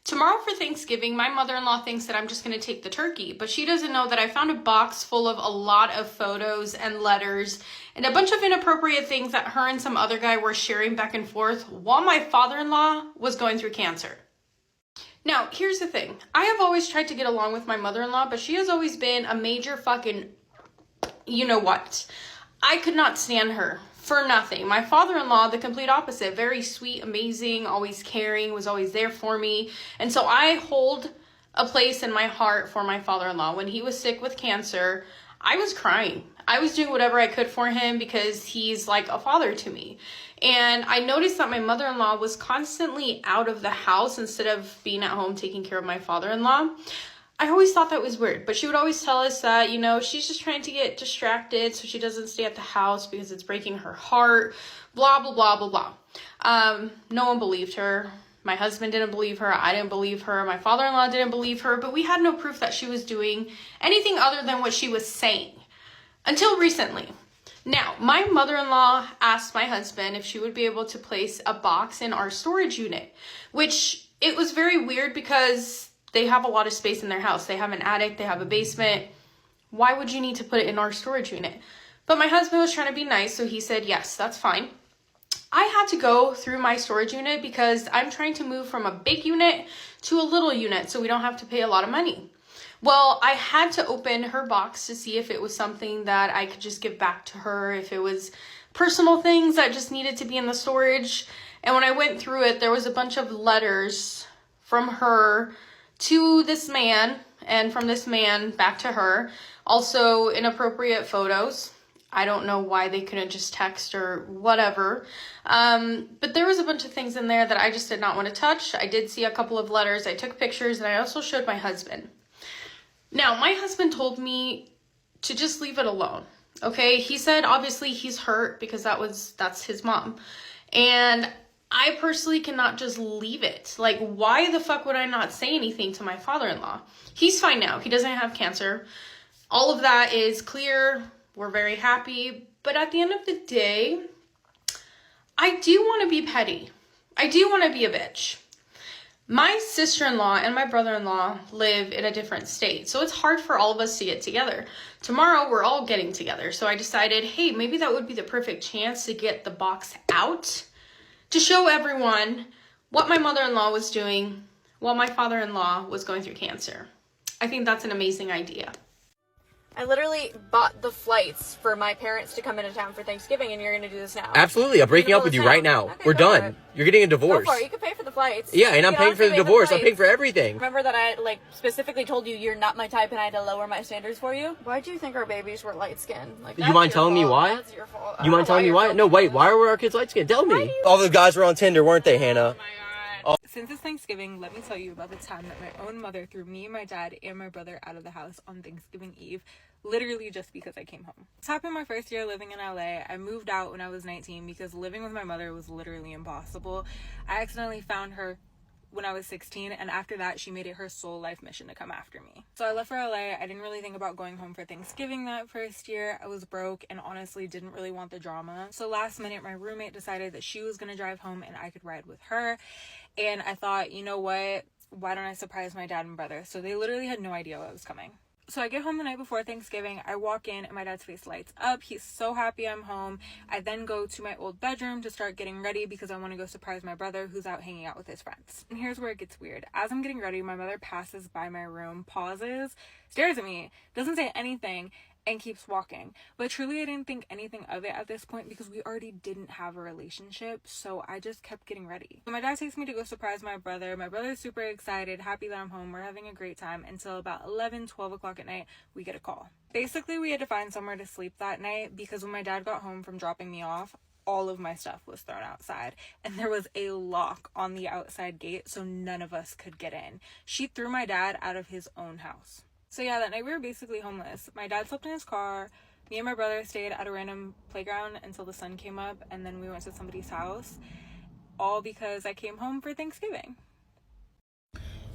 Tomorrow for Thanksgiving, my mother-in-law thinks that I'm just going to take the turkey, but she doesn't know that I found a box full of a lot of photos and letters and a bunch of inappropriate things that her and some other guy were sharing back and forth while my father-in-law was going through cancer. Now, here's the thing. I have always tried to get along with my mother-in-law, but she has always been a major fucking you-know-what. I could not stand her for nothing. My father-in-law, the complete opposite. Very sweet, amazing, always caring, was always there for me. And so I hold a place in my heart for my father-in-law. When he was sick with cancer, I was crying. I was doing whatever I could for him because he's like a father to me. And I noticed that my mother-in-law was constantly out of the house instead of being at home taking care of my father-in-law. I always thought that was weird, but she would always tell us that, she's just trying to get distracted so she doesn't stay at the house because it's breaking her heart, blah, blah, blah, blah, blah. No one believed her. My husband didn't believe her. I didn't believe her. My father-in-law didn't believe her, but we had no proof that she was doing anything other than what she was saying until recently. Now, my mother-in-law asked my husband if she would be able to place a box in our storage unit, which it was very weird because they have a lot of space in their house. They have an attic, they have a basement. Why would you need to put it in our storage unit? But my husband was trying to be nice, so he said, yes, that's fine. I had to go through my storage unit because I'm trying to move from a big unit to a little unit so we don't have to pay a lot of money. Well, I had to open her box to see if it was something that I could just give back to her, if it was personal things that just needed to be in the storage. And when I went through it, there was a bunch of letters from her to this man, and from this man back to her. Also inappropriate photos. I don't know why they couldn't just text or whatever. But there was a bunch of things in there that I just did not want to touch. I did see a couple of letters. I took pictures, and I also showed my husband. Now, my husband told me to just leave it alone. Okay? He said obviously he's hurt because that's his mom. And I personally cannot just leave it. Like, why the fuck would I not say anything to my father-in-law? He's fine now. He doesn't have cancer. All of that is clear. We're very happy. But at the end of the day, I do want to be petty. I do want to be a bitch. My sister-in-law and my brother-in-law live in a different state, so it's hard for all of us to get together. Tomorrow, we're all getting together. So I decided, hey, maybe that would be the perfect chance to get the box out to show everyone what my mother-in-law was doing while my father-in-law was going through cancer. I think that's an amazing idea. I literally bought the flights for my parents to come into town for Thanksgiving, and you're going to do this now. Absolutely. I'm breaking up with you right now. Okay, we're done. You're getting a divorce. Go for it. You can pay for the flights. Yeah, and I'm paying for the divorce. I'm paying for everything. Remember that I specifically told you you're not my type and I had to lower my standards for you? Why do you think our babies were light-skinned? You mind telling me why? That's your fault. You mind telling me why? No, wait. Why were our kids light-skinned? Tell me. All the guys were on Tinder, weren't they, Hannah? Since it's Thanksgiving, let me tell you about the time that my own mother threw me, my dad, and my brother out of the house on Thanksgiving Eve, literally just because I came home. This happened my first year living in LA. I moved out when I was 19 because living with my mother was literally impossible. I accidentally found her when I was 16, and after that, she made it her sole life mission to come after me. So I left for LA. I didn't really think about going home for Thanksgiving that first year. I was broke and honestly didn't really want the drama. So last minute, my roommate decided that she was gonna drive home and I could ride with her. And I thought, you know what? Why don't I surprise my dad and brother? So they literally had no idea I was coming. So I get home the night before Thanksgiving. I walk in and my dad's face lights up. He's so happy I'm home. I then go to my old bedroom to start getting ready because I want to go surprise my brother who's out hanging out with his friends. And here's where it gets weird. As I'm getting ready, my mother passes by my room, pauses, stares at me, doesn't say anything, and keeps walking. But truly, I didn't think anything of it at this point because we already didn't have a relationship, so I just kept getting ready. So my dad takes me to go surprise my brother. My brother's super excited, happy that I'm home. We're having a great time until about 11, 12 o'clock at night, we get a call. Basically, we had to find somewhere to sleep that night because when my dad got home from dropping me off, all of my stuff was thrown outside and there was a lock on the outside gate, so none of us could get in. She threw my dad out of his own house. So yeah, that night we were basically homeless. My dad slept in his car. Me and my brother stayed at a random playground until the sun came up, and then we went to somebody's house. All because I came home for Thanksgiving.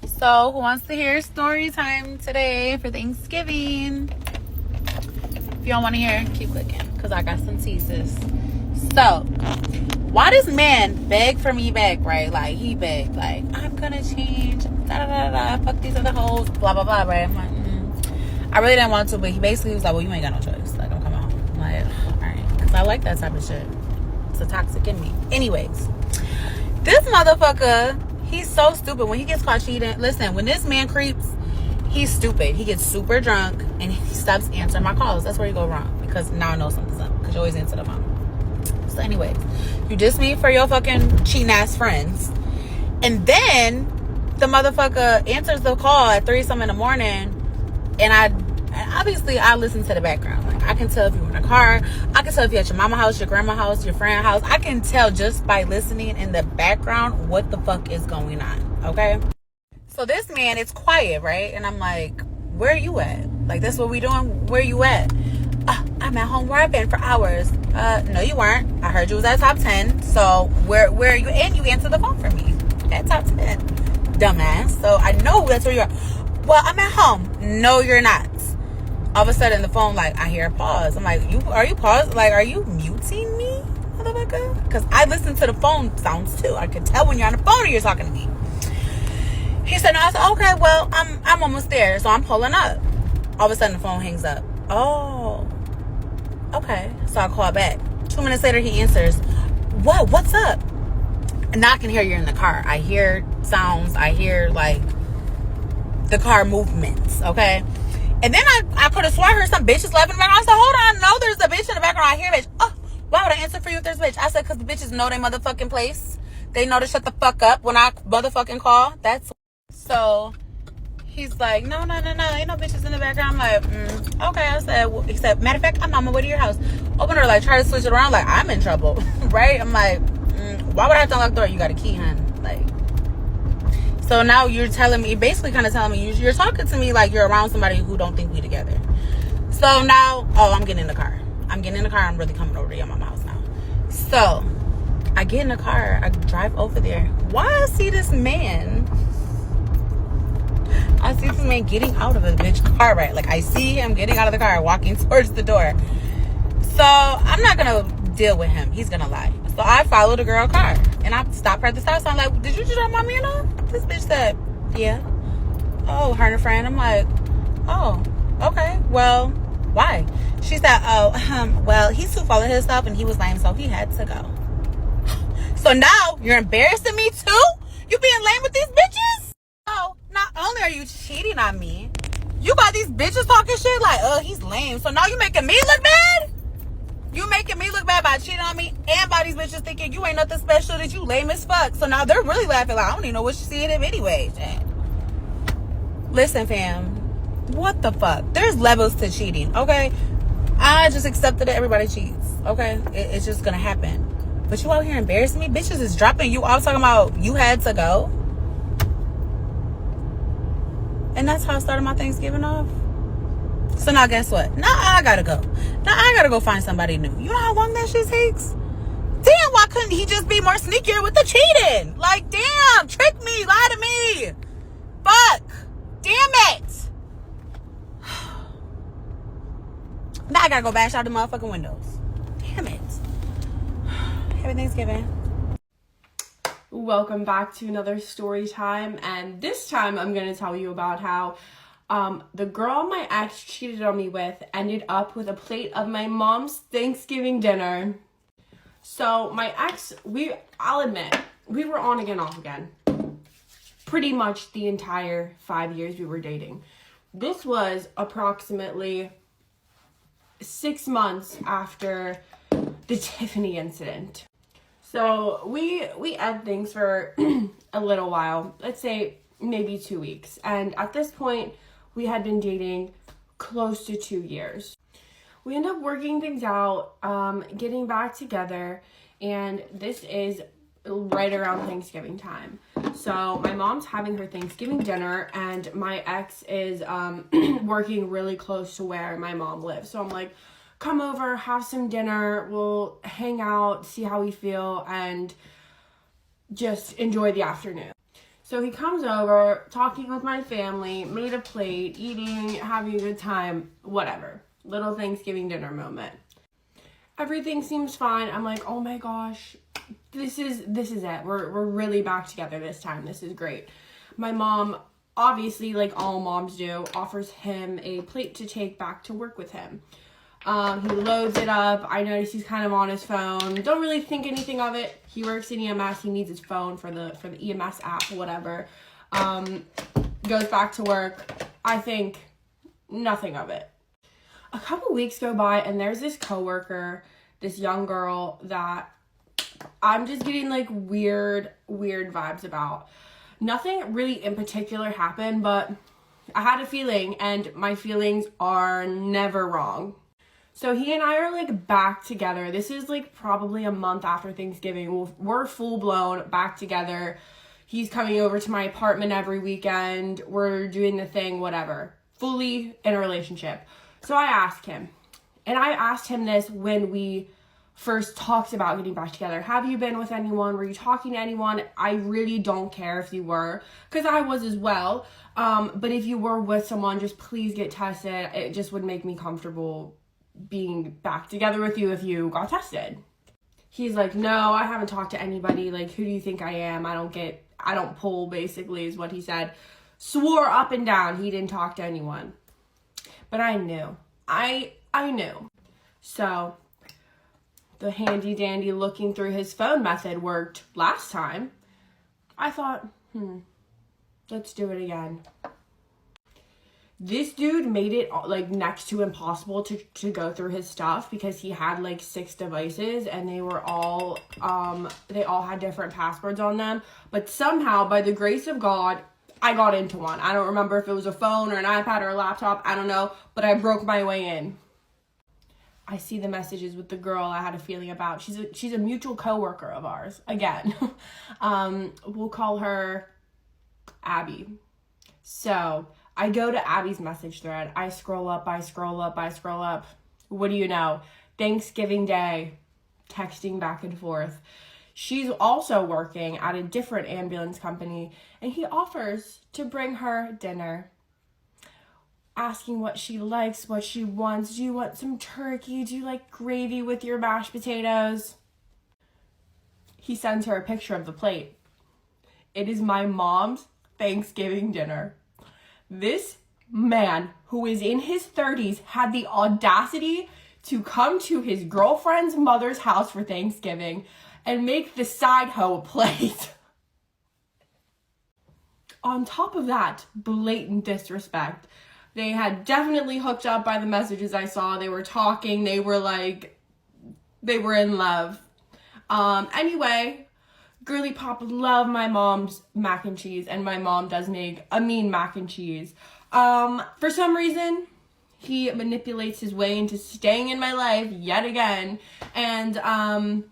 So, who wants to hear story time today for Thanksgiving? If you don't want to hear, keep clicking, because I got some teasers. So, Why this man beg for me back, right? Like, he begged, like, I'm gonna change, da-da-da-da, fuck these other hoes, blah, blah, blah, right? I'm like, I really didn't want to, but he basically was like, well, you ain't got no choice. Like, I'm coming home. I'm like, all right. Because I like that type of shit. It's a toxic in me. Anyways, this motherfucker, he's so stupid. When he gets caught cheating, listen, when this man creeps, he's stupid. He gets super drunk, and he stops answering my calls. That's where you go wrong. Because now I know something's up. Because you always answer the phone. So anyways, you diss me for your fucking cheating ass friends. And then the motherfucker answers the call at 3-some in the morning. And obviously I listen to the background. Like, I can tell if you're in a car. I can tell if you're at your mama house, your grandma house, your friend house. I can tell just by listening in the background what the fuck is going on. Okay? So this man, it's quiet, right? And I'm like, where are you at? Like, that's what we doing? Where you at? I'm at home where I've been for hours. No, you weren't. I heard you was at top 10. So where are you? And you answered the phone for me at top 10. Dumbass. So I know that's where you are. Well, I'm at home. No, you're not. All of a sudden, the phone, like, I hear a pause. I'm like, are you paused? Like, are you muting me, motherfucker? Because I listen to the phone sounds, too. I can tell when you're on the phone or you're talking to me. He said, no. I said, okay, well, I'm almost there. So I'm pulling up. All of a sudden, the phone hangs up. Oh, okay. So I call back. 2 minutes later, he answers, what's up? And now I can hear you're in the car. I hear sounds. I hear, like, the car movements, okay? And then I could have sworn I heard some bitches laughing in the background. I said, hold on, no, there's a bitch in the background. I hear a bitch. Oh, why would I answer for you if there's a bitch? I said, because the bitches know they motherfucking place. They know to shut the fuck up when I motherfucking call. That's so he's like, no, ain't no bitches in the background. I'm like, okay. I said, he said, matter of fact, I'm on my way to your house. Open her, like, try to switch it around, like, I'm in trouble, right? I'm like, why would I have to unlock the door? You got a key, hun. Like, so now you're telling me, basically kind of telling me, you're talking to me like you're around somebody who don't think we together. So now, I'm getting in the car. I'm really coming over to your mama's house now. So I get in the car. I drive over there. Why I see this man getting out of a bitch car, right? Like, I see him getting out of the car, walking towards the door. So I'm not going to deal with him. He's going to lie. So I followed the girl car. And I stopped her at the stop sign. I'm like, did you just drop mommy and all? This bitch said, yeah. Oh, her and a friend. I'm like, oh, okay. Well, why? She said, well, he's too full of himself and he was lame, so he had to go. So now you're embarrassing me too? You being lame with these bitches? So not only are you cheating on me, you got these bitches talking shit like, he's lame. So now you making me look bad? You making me look bad by cheating on me and by these bitches thinking you ain't nothing special, that you lame as fuck. So now they're really laughing like, I don't even know what she's seeing him anyway. Listen, fam. What the fuck? There's levels to cheating, okay? I just accepted that everybody cheats, okay? It's just gonna happen. But you out here embarrassing me? Bitches is dropping you off talking about you had to go. And that's how I started my Thanksgiving off. So now guess what? Now I gotta go. Now I gotta go find somebody new. You know how long that shit takes? Damn, why couldn't he just be more sneakier with the cheating? Like, damn, trick me, lie to me. Fuck. Damn it. Now I gotta go bash out the motherfucking windows. Damn it. Happy Thanksgiving. Welcome back to another story time, and this time I'm going to tell you about how the girl my ex cheated on me with ended up with a plate of my mom's Thanksgiving dinner. So my ex, I'll admit, we were on again, off again. Pretty much the entire 5 years we were dating. This was approximately 6 months after the Tiffany incident. So we had things for a little while, let's say maybe 2 weeks. And at this point, we had been dating close to 2 years. We ended up working things out, getting back together, and this is right around Thanksgiving time. So my mom's having her Thanksgiving dinner, and my ex is working really close to where my mom lives. So I'm like, come over, have some dinner, we'll hang out, see how we feel, and just enjoy the afternoon. So he comes over, talking with my family, made a plate, eating, having a good time, whatever. Little Thanksgiving dinner moment. Everything seems fine. I'm like, oh my gosh, this is it. We're really back together this time. This is great. My mom, obviously, like all moms do, offers him a plate to take back to work with him. He loads it up. I notice he's kind of on his phone. Don't really think anything of it. He works in EMS. He needs his phone for the EMS app, whatever. Goes back to work. I think nothing of it. A couple weeks go by and there's this coworker, this young girl that I'm just getting like weird vibes about. Nothing really in particular happened, but I had a feeling, and my feelings are never wrong. So he and I are like back together. This is like probably a month after Thanksgiving. We're full blown back together. He's coming over to my apartment every weekend. We're doing the thing, whatever. Fully in a relationship. So I asked him, and I asked him this when we first talked about getting back together. Have you been with anyone? Were you talking to anyone? I really don't care if you were, because I was as well. But if you were with someone, just please get tested. It just would make me comfortable being back together with you if you got tested. He's like, no, I haven't talked to anybody. Like, who do you think I am? I don't pull, basically, is what he said. Swore up and down he didn't talk to anyone. But I knew. I knew. So the handy dandy looking through his phone method worked last time. I thought, let's do it again. This dude made it like next to impossible to go through his stuff because he had like 6 devices and they all had different passwords on them. But somehow, by the grace of God, I got into one. I don't remember if it was a phone or an iPad or a laptop. I don't know, but I broke my way in. I see the messages with the girl I had a feeling about. She's a mutual coworker of ours. Again, we'll call her Abby. So I go to Abby's message thread. I scroll up. What do you know? Thanksgiving Day, texting back and forth. She's also working at a different ambulance company, and he offers to bring her dinner. Asking what she likes, what she wants. Do you want some turkey? Do you like gravy with your mashed potatoes? He sends her a picture of the plate. It is my mom's Thanksgiving dinner. This man, who is in his 30s, had the audacity to come to his girlfriend's mother's house for Thanksgiving and make the side hoe a plate. On top of that, blatant disrespect. They had definitely hooked up by the messages I saw. They were talking. They were in love. Anyway, girly pop love my mom's mac and cheese, and my mom does make a mean mac and cheese. For some reason, he manipulates his way into staying in my life yet again, and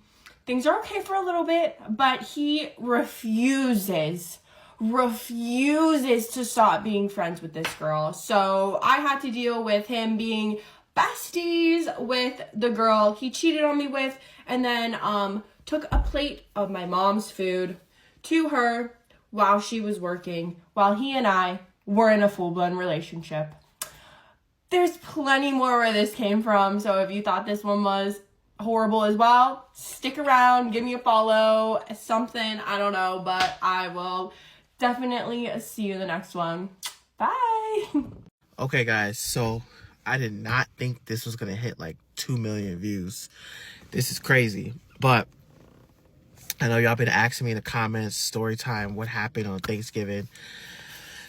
things are okay for a little bit, but he refuses to stop being friends with this girl. So I had to deal with him being besties with the girl he cheated on me with, and then took a plate of my mom's food to her while she was working, while he and I were in a full-blown relationship. There's plenty more where this came from, so if you thought this one was horrible as well, stick around, give me a follow, something, I don't know, but I will definitely see you in the next one. Bye. Okay, guys, so I did not think this was gonna hit like 2 million views. This is crazy, but I know y'all been asking me in the comments, story time, what happened on Thanksgiving.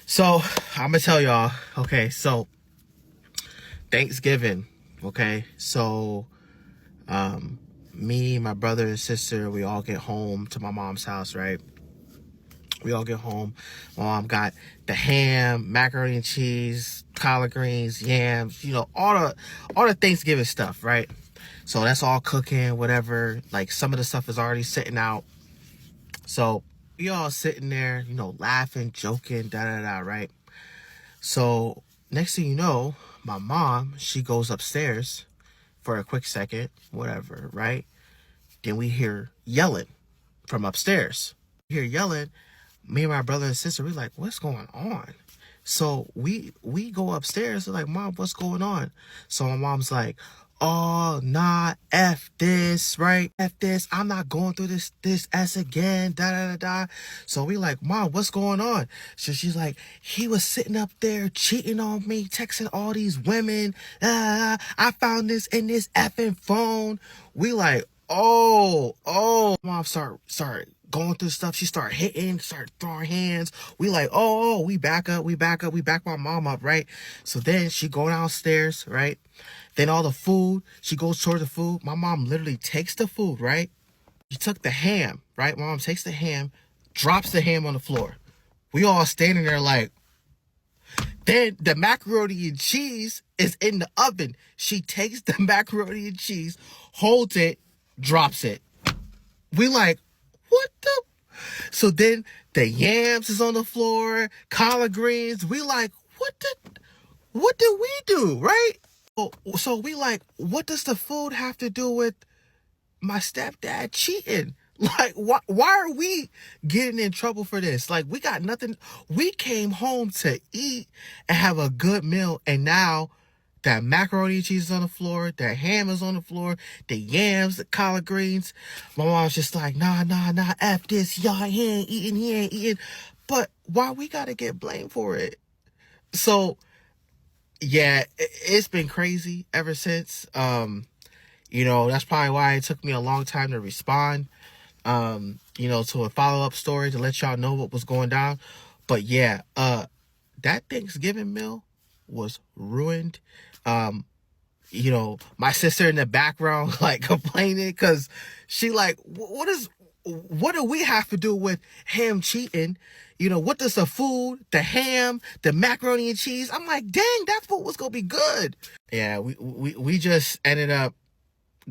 So I'm gonna tell y'all. Okay, so Thanksgiving, okay, so me, my brother and sister, we all get home to my mom's house, right? We all get home. My mom got the ham, macaroni and cheese, collard greens, yams, you know, all the Thanksgiving stuff, right? So that's all cooking, whatever. Like, some of the stuff is already sitting out. So we all sitting there, you know, laughing, joking, da-da-da, right? So next thing you know, my mom, she goes upstairs for a quick second, whatever, right? Then we hear yelling from upstairs. We hear yelling. Me and my brother and sister, we're like, what's going on? So we go upstairs. We're like, Mom, what's going on? So my mom's like, oh, nah, F this, right? F this. I'm not going through this S again, da da da da. So we like, Mom, what's going on? So she's like, he was sitting up there cheating on me, texting all these women. I found this in this effing phone. We like, oh. Mom start going through stuff. She start hitting, start throwing hands. We like, we back up, we back my mom up, right? So then she go downstairs, right? Then all the food, she goes towards the food. My mom literally takes the food, right? She took the ham, right? My mom takes the ham, drops the ham on the floor. We all standing there like, then the macaroni and cheese is in the oven. She takes the macaroni and cheese, holds it, drops it. We like, what the? So then the yams is on the floor, collard greens. We like, what did we do, right? So we like, what does the food have to do with my stepdad cheating? Like, why are we getting in trouble for this? Like, we got nothing. We came home to eat and have a good meal, and now that macaroni and cheese is on the floor, that ham is on the floor, the yams, the collard greens. My mom's just like, nah, F this, y'all, he ain't eating. But why we gotta get blamed for it? So, yeah, it's been crazy ever since. That's probably why it took me a long time to respond, to a follow-up story to let y'all know what was going down. But yeah, that Thanksgiving meal was ruined. My sister in the background, like, complaining because she like, what do we have to do with him cheating? What does the food, the ham, the macaroni and cheese? I'm like, dang, that food was gonna be good. Yeah, we just ended up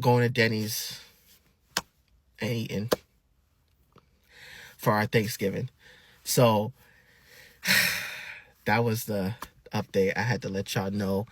going to Denny's and eating for our Thanksgiving. So that was the update. I had to let y'all know.